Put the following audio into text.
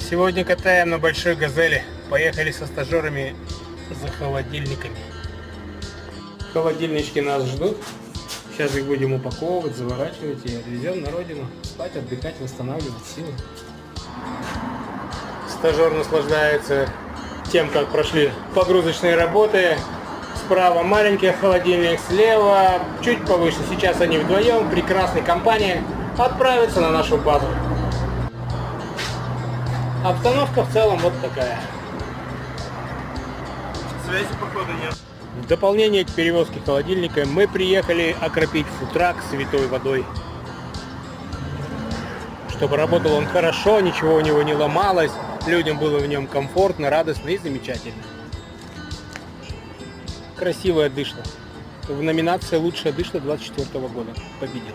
Сегодня катаем на большой газели. Поехали со стажерами за холодильниками. Холодильнички нас ждут. Сейчас их будем упаковывать, заворачивать и отвезем на родину. Спать, отдыхать, восстанавливать силы. Стажер наслаждается тем, как прошли погрузочные работы. Справа маленький холодильник, слева чуть повыше. Сейчас они вдвоем в прекрасной компании отправятся на нашу базу. Обстановка в целом вот такая. Связи походу нет. В дополнение к перевозке холодильника мы приехали окропить фудтрак святой водой. Чтобы работал он хорошо, ничего у него не ломалось, людям было в нем комфортно, радостно и замечательно. Красивая дышла. В номинации «Лучшая дышла» 2024 года победил.